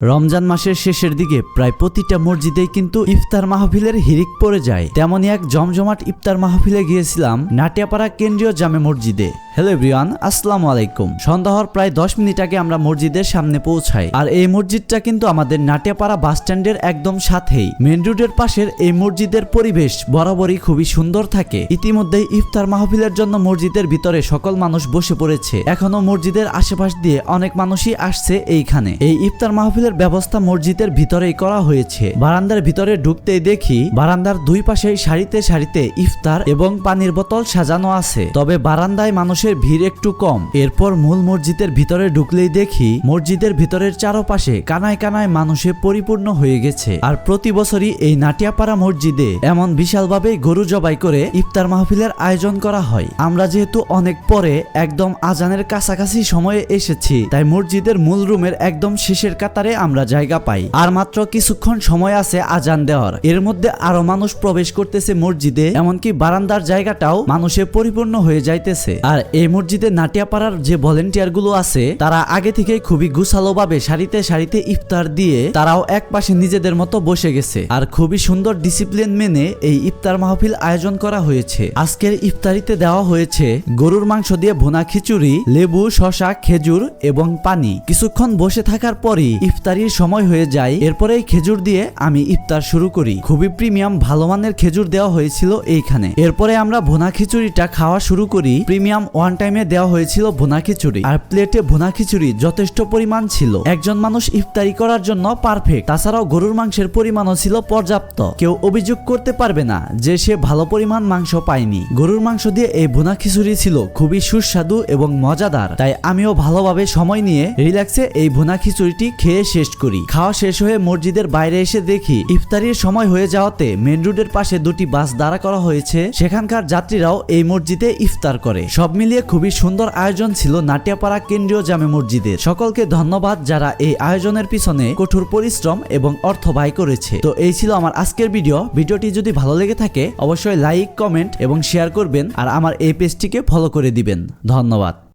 রমজান মাসের শেষের দিকে প্রায় প্রতিটা মসজিদেই কিন্তু ইফতার মাহফিলের হিড়িক পড়ে যায়। তেমনই এক জমজমাট ইফতার মাহফিলে গিয়েছিলাম নাটিয়াপাড়া কেন্দ্রীয় জামে মসজিদে। হ্যালো এভরিওয়ান, আসসালামু আলাইকুম। সন্ধ্যা হওয়ার প্রায় 10 মিনিট আগে আমরা মসজিদের সামনে পৌঁছাই। আর এই মসজিদটা কিন্তু আমাদের নাটিয়াপাড়া বাস স্ট্যান্ডের একদম সাথেই। মেন রোডের পাশের এই মসজিদের পরিবেশ বরাবরই খুবই সুন্দর থাকে। ইতিমধ্যেই ইফতার মাহফিলের জন্য মসজিদের ভিতরে সকল মানুষ বসে পড়েছে। এখনো মসজিদের আশেপাশ দিয়ে অনেক মানুষই আসছে এইখানে। এই ইফতার মাহফিলের ব্যবস্থা মসজিদের ভিতরেই করা হয়েছে। বারান্দার ভিতরে ঢুকতেই দেখি বারান্দার দুই পাশেই সারিতে সারিতে ইফতার এবং পানির বোতল সাজানো আছে। তবে বারান্দায় মানুষের ভিড় একটু কম। এরপর মূল মসজিদের ভিতরে ঢুকলেই দেখি মসজিদের ভিতরের চারপাশে কানায় কানায় মানুষে পরিপূর্ণ হয়ে গেছে। আর প্রতি বছরই এই নাটিয়াপাড়া মসজিদে এমন বিশালভাবে গরু জবাই করে ইফতার মাহফিলের আয়োজন করা হয়। আমরা যেহেতু অনেক পরে একদম আজানের কাছাকাছি সময়ে এসেছি, তাই মসজিদের মূল রুমের একদম শেষের কাতারে আমরা জায়গা পাই। আর মাত্র কিছুক্ষণ সময় আছে আজান দেওয়ার। এর মধ্যে আরো মানুষ প্রবেশ করতেছে মসজিদে, এমনকি বারান্দার জায়গাটাও মানুষে পরিপূর্ণ হয়ে যাইতেছে। আর এই মসজিদে নাটিয়াপাড়ার যে ভলেন্টিয়ার গুলো আছে তারা আগে থেকে খুবই গুছালো ভাবে সারিতে সারিতে ইফতার দিয়ে তারাও এক পাশে নিজেদের মতো বসে গেছে। আর খুবই সুন্দর ডিসিপ্লিন মেনে এই ইফতার মাহফিল আয়োজন করা হয়েছে। আজকের ইফতারিতে দেওয়া হয়েছে গরুর মাংস দিয়ে ভুনা খিচুড়ি, লেবু, শসা, খেজুর এবং পানি। কিছুক্ষণ বসে থাকার পরই ইফতারির সময় হয়ে যায়। এরপরেই খেজুর দিয়ে আমি ইফতার শুরু করি। খুবই প্রিমিয়াম ভালো মানের খেজুর দেওয়া হয়েছিল এইখানে। এরপরে আমরা ভুনা খিচুড়িটা খাওয়া শুরু করি। প্রিমিয়াম ওয়ান টাইমে দেওয়া হয়েছিল ভুনা খিচুড়ি। আর প্লেটে ভুনা খিচুড়ি যথেষ্ট পরিমাণ ছিল। একজন মানুষ ইফতারি করার জন্য পারফেক্ট। তাছাড়াও গরুর মাংসের পরিমাণও ছিল পর্যাপ্ত। কেউ অভিযোগ করতে পারবে না যে সে ভালো পরিমাণ মাংস পায়নি। গরুর মাংস দিয়ে এই ভুনা খিচুড়ি ছিল খুবই সুস্বাদু এবং মজাদার। তাই আমিও ভালোভাবে সময় নিয়ে রিল্যাক্সে এই ভুনা খিচুড়িটি খেয়ে শেষ করি। খাওয়া শেষ হয়ে মসজিদের বাইরে এসে দেখি ইফতারির সময় হয়ে যাওয়াতে মেন রোডের পাশে দুটি বাস দাঁড়া করা হয়েছে। সেখানকার যাত্রীরাও এই মসজিদে ইফতার করে। সব মিলিয়ে খুবই সুন্দর আয়োজন ছিল নাটিয়াপাড়া কেন্দ্রীয় জামে মসজিদের। সকলকে ধন্যবাদ যারা এই আয়োজনের পিছনে কঠোর পরিশ্রম এবং অর্থ ব্যয় করেছে। তো এই ছিল আমার আজকের ভিডিওটি যদি ভালো লেগে থাকে অবশ্যই লাইক, কমেন্ট এবং শেয়ার করবেন। আর আমার এই পেজটিকে ফলো করে দিবেন। ধন্যবাদ।